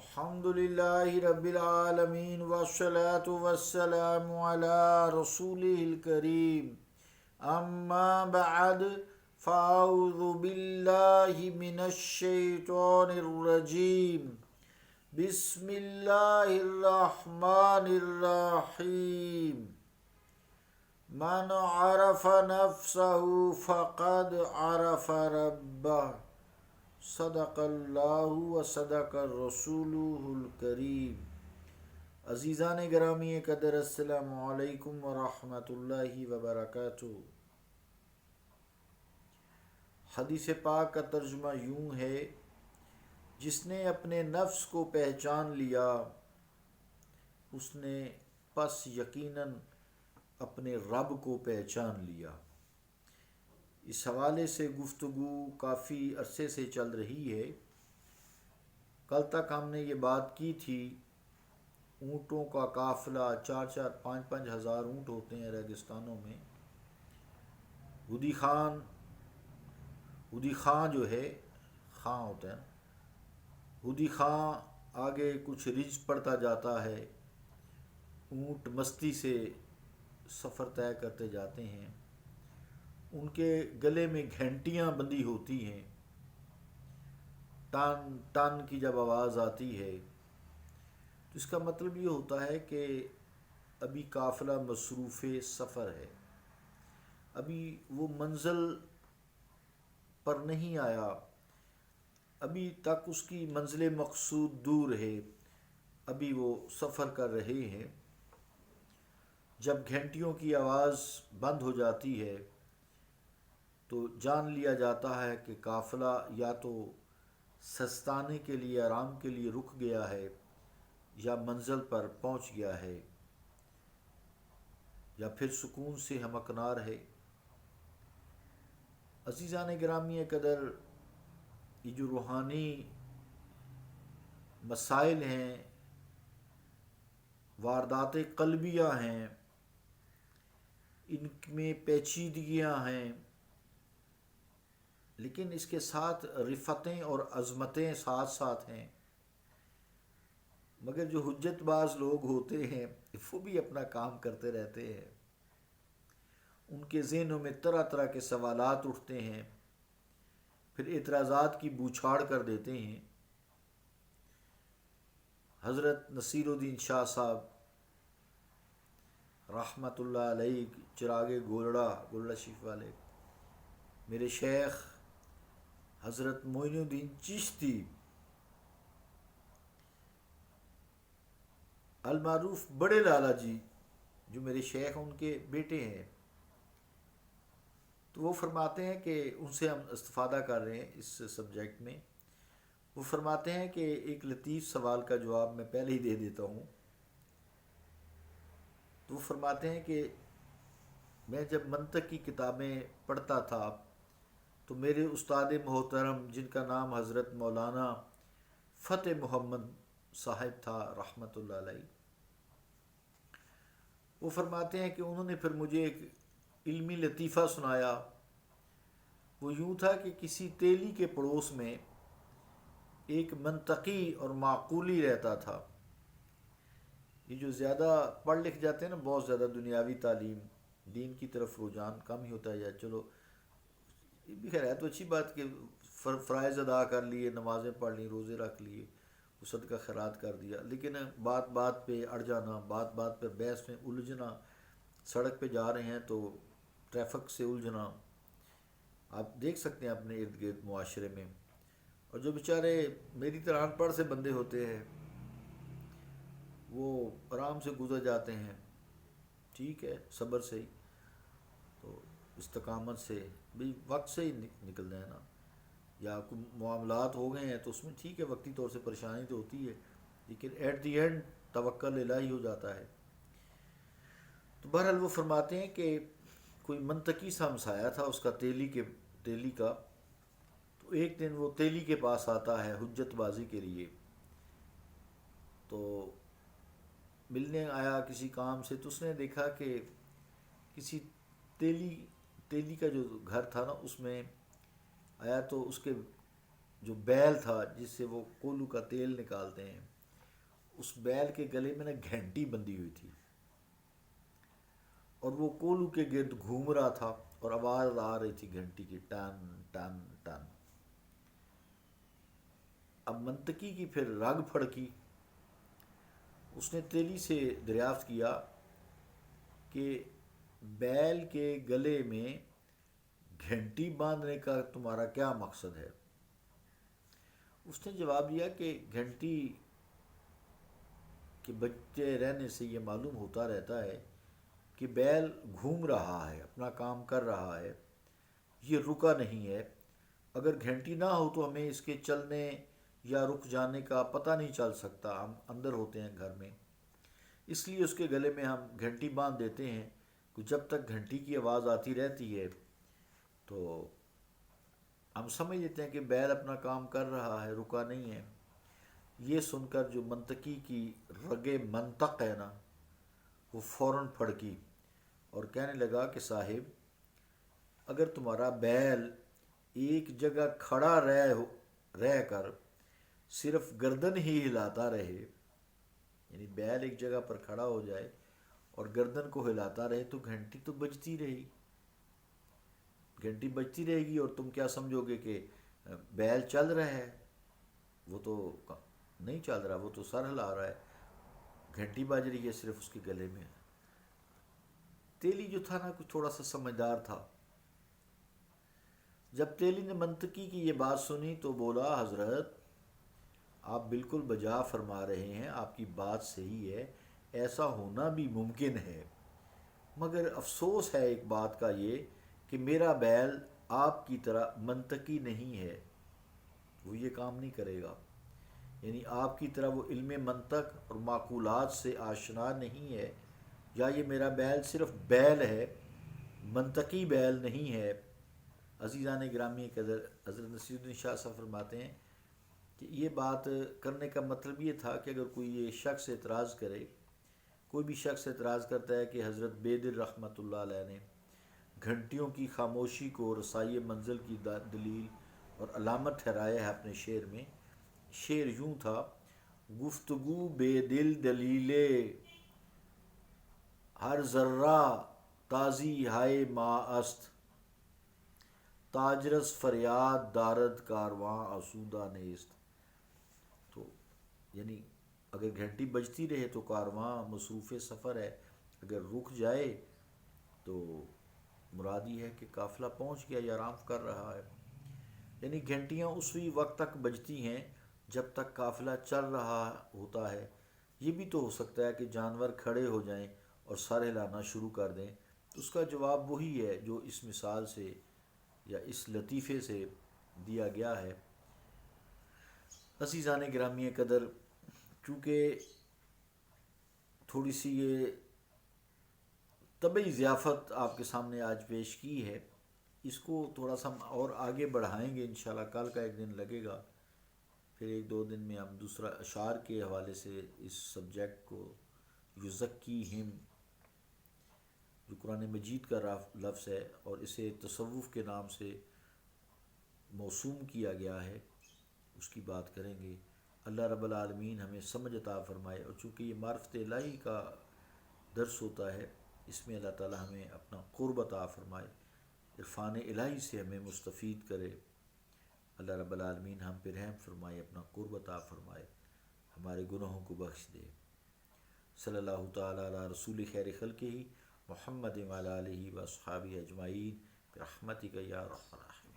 الحمد للہ رب العالمین والصلاة والسلام علی رسولہ الکریم اما بعد فاعوذ باللہ من الشیطان الرجیم بسم اللہ الرحمن الرحیم من عرف نفسہ فقد عرف ربہ صدق اللہ و صدق الرسول الکریم۔ عزیزان گرامی قدر، السلام علیکم ورحمۃ اللہ وبرکاتہ۔ حدیث پاک کا ترجمہ یوں ہے: جس نے اپنے نفس کو پہچان لیا اس نے پس یقیناً اپنے رب کو پہچان لیا۔ اس حوالے سے گفتگو کافی عرصے سے چل رہی ہے۔ کل تک ہم نے یہ بات کی تھی، اونٹوں کا قافلہ 4-5 ہزار اونٹ ہوتے ہیں ریگستانوں میں۔ ہدی خان جو ہے، خاں ہوتا ہے، ہدی خاں آگے کچھ رج پڑتا جاتا ہے، اونٹ مستی سے سفر طے کرتے جاتے ہیں، ان کے گلے میں گھنٹیاں بندھی ہوتی ہیں، ٹان ٹان کی جب آواز آتی ہے تو اس کا مطلب یہ ہوتا ہے کہ ابھی قافلہ مصروف سفر ہے، ابھی وہ منزل پر نہیں آیا، ابھی تک اس کی منزل مقصود دور ہے، ابھی وہ سفر کر رہے ہیں۔ جب گھنٹیوں کی آواز بند ہو جاتی ہے تو جان لیا جاتا ہے کہ قافلہ یا تو سستانے کے لیے، آرام کے لیے رک گیا ہے، یا منزل پر پہنچ گیا ہے، یا پھر سکون سے ہمکنار ہے۔ عزیزان گرامی قدر، یہ جو روحانی مسائل ہیں، واردات قلبیہ ہیں، ان میں پیچیدگیاں ہیں، لیکن اس کے ساتھ رفتیں اور عظمتیں ساتھ ساتھ ہیں۔ مگر جو حجت باز لوگ ہوتے ہیں وہ بھی اپنا کام کرتے رہتے ہیں، ان کے ذہنوں میں طرح طرح کے سوالات اٹھتے ہیں، پھر اعتراضات کی بوچھاڑ کر دیتے ہیں۔ حضرت نصیر الدین شاہ صاحب رحمۃ اللہ علیہ، چراغ گولڑا شریف والے، میرے شیخ حضرت معین الدین چشتی المعروف بڑے لالا جی، جو میرے شیخ ان کے بیٹے ہیں، تو وہ فرماتے ہیں کہ ان سے ہم استفادہ کر رہے ہیں اس سبجیکٹ میں۔ وہ فرماتے ہیں کہ ایک لطیف سوال کا جواب میں پہلے ہی دے دیتا ہوں۔ تو وہ فرماتے ہیں کہ میں جب منطق کی کتابیں پڑھتا تھا تو میرے استاد محترم، جن کا نام حضرت مولانا فتح محمد صاحب تھا رحمۃ اللہ علیہ، وہ فرماتے ہیں کہ انہوں نے پھر مجھے ایک علمی لطیفہ سنایا۔ وہ یوں تھا کہ کسی تیلی کے پڑوس میں ایک منطقی اور معقولی رہتا تھا۔ یہ جو زیادہ پڑھ لکھ جاتے ہیں نا، بہت زیادہ دنیاوی تعلیم، دین کی طرف رجحان کم ہی ہوتا ہے، یا چلو یہ بھی خیر ہے تو اچھی بات کہ فرائض ادا کر لیے، نمازیں پڑھ لی، روزے رکھ لیے، صدقہ خیرات کر دیا، لیکن بات بات پہ اڑ جانا، بات بات پہ بحث میں الجھنا، سڑک پہ جا رہے ہیں تو ٹریفک سے الجھنا، آپ دیکھ سکتے ہیں اپنے ارد گرد معاشرے میں۔ اور جو بیچارے میری طرح ان پڑھ سے بندے ہوتے ہیں وہ آرام سے گزر جاتے ہیں، ٹھیک ہے، صبر سے ہی، تو استقامت سے بھی وقت سے ہی نکلنا ہے نا، یا کوئی معاملات ہو گئے ہیں تو اس میں ٹھیک ہے، وقتی طور سے پریشانی تو ہوتی ہے، لیکن ایٹ دی اینڈ توکل الہی ہو جاتا ہے۔ تو بہرحال وہ فرماتے ہیں کہ کوئی منطقی سا ہمسایہ تھا اس کا، تیلی کا، تو ایک دن وہ تیلی کے پاس آتا ہے حجت بازی کے لیے، تو ملنے آیا کسی کام سے، تو اس نے دیکھا کہ کسی تیلی کا جو گھر تھا نا، اس میں آیا تو اس کے جو بیل تھا جس سے وہ کولو کا تیل نکالتے ہیں، اس بیل کے گلے میں نا گھنٹی بندھی ہوئی تھی، اور وہ کولو کے گرد گھوم رہا تھا اور آواز آ رہی تھی گھنٹی کی، ٹن ٹن ٹن۔ اب منطقی کی پھر رگ پھڑکی، اس نے تیلی سے دریافت کیا کہ بیل کے گلے میں گھنٹی باندھنے کا تمہارا کیا مقصد ہے؟ اس نے جواب دیا کہ گھنٹی کے بجتے رہنے سے یہ معلوم ہوتا رہتا ہے کہ بیل گھوم رہا ہے، اپنا کام کر رہا ہے، یہ رکا نہیں ہے۔ اگر گھنٹی نہ ہو تو ہمیں اس کے چلنے یا رک جانے کا پتہ نہیں چل سکتا، ہم اندر ہوتے ہیں گھر میں، اس لیے اس کے گلے میں ہم گھنٹی باندھ دیتے ہیں کہ جب تک گھنٹی کی آواز آتی رہتی ہے تو ہم سمجھ لیتے ہیں کہ بیل اپنا کام کر رہا ہے، رکا نہیں ہے۔ یہ سن کر جو منطقی کی رگ منطق ہے نا، وہ فوراً پھڑکی اور کہنے لگا کہ صاحب، اگر تمہارا بیل ایک جگہ کھڑا رہ کر صرف گردن ہی ہلاتا رہے، یعنی بیل ایک جگہ پر کھڑا ہو جائے اور گردن کو ہلاتا رہے، تو گھنٹی تو بجتی رہے گی، گھنٹی بجتی رہے گی، اور تم کیا سمجھو گے کہ بیل چل رہا ہے؟ وہ تو نہیں چل رہا، وہ تو سر ہلا رہا ہے، گھنٹی بج رہی ہے صرف اس کے گلے میں۔ تیلی جو تھا نا کچھ تھوڑا سا سمجھدار تھا، جب تیلی نے منطقی کی یہ بات سنی تو بولا، حضرت آپ بالکل بجا فرما رہے ہیں، آپ کی بات صحیح ہے، ایسا ہونا بھی ممکن ہے، مگر افسوس ہے ایک بات کا یہ کہ میرا بیل آپ کی طرح منطقی نہیں ہے، وہ یہ کام نہیں کرے گا، یعنی آپ کی طرح وہ علم منطق اور معقولات سے آشنا نہیں ہے، یا یہ میرا بیل صرف بیل ہے، منطقی بیل نہیں ہے۔ عزیزان گرامی قدر، حضرت نصیر الدین شاہ صاحب فرماتے ہیں کہ یہ بات کرنے کا مطلب یہ تھا کہ اگر کوئی یہ شخص اعتراض کرے، کوئی بھی شخص اعتراض کرتا ہے کہ حضرت بیدر رحمۃ اللہ علیہ نے گھنٹیوں کی خاموشی کو رسائی منزل کی دلیل اور علامت ٹھہرایا ہے اپنے شعر میں، شعر یوں تھا، گفتگو بے دل دلیلے ہر ذرہ تازی ہائے ما است، تاجرس فریاد دارد کارواں آسودہ نیست۔ تو یعنی اگر گھنٹی بجتی رہے تو کارواں مصروف سفر ہے، اگر رک جائے تو مراد یہ ہے کہ قافلہ پہنچ گیا یا آرام کر رہا ہے۔ یعنی گھنٹیاں اسی وقت تک بجتی ہیں جب تک قافلہ چل رہا ہوتا ہے۔ یہ بھی تو ہو سکتا ہے کہ جانور کھڑے ہو جائیں اور سر ہلانا شروع کر دیں، تو اس کا جواب وہی ہے جو اس مثال سے یا اس لطیفے سے دیا گیا ہے۔ عزیزان گرامی قدر، چونکہ تھوڑی سی یہ طبعی ضیافت آپ کے سامنے آج پیش کی ہے، اس کو تھوڑا سا ہم اور آگے بڑھائیں گے انشاءاللہ، کل کا ایک دن لگے گا، پھر ایک دو دن میں ہم دوسرا اشعار کے حوالے سے اس سبجیکٹ کو، یزکیہم جو قرآن مجید کا لفظ ہے اور اسے تصوف کے نام سے موسوم کیا گیا ہے، اس کی بات کریں گے۔ اللہ رب العالمین ہمیں سمجھ عطا فرمائے، اور چونکہ یہ معرفت الہی کا درس ہوتا ہے، اس میں اللہ تعالی ہمیں اپنا قرب عطا فرمائے، عرفان الہی سے ہمیں مستفید کرے۔ اللہ رب العالمین ہم پہ رحم فرمائے، اپنا قرب عطا فرمائے، ہمارے گناہوں کو بخش دے۔ صلی اللہ تعالی علی رسول خیر خلقہ محمد وعلی آلہ و اصحابہ اجمعین برحمتک یا ارحم الراحمین۔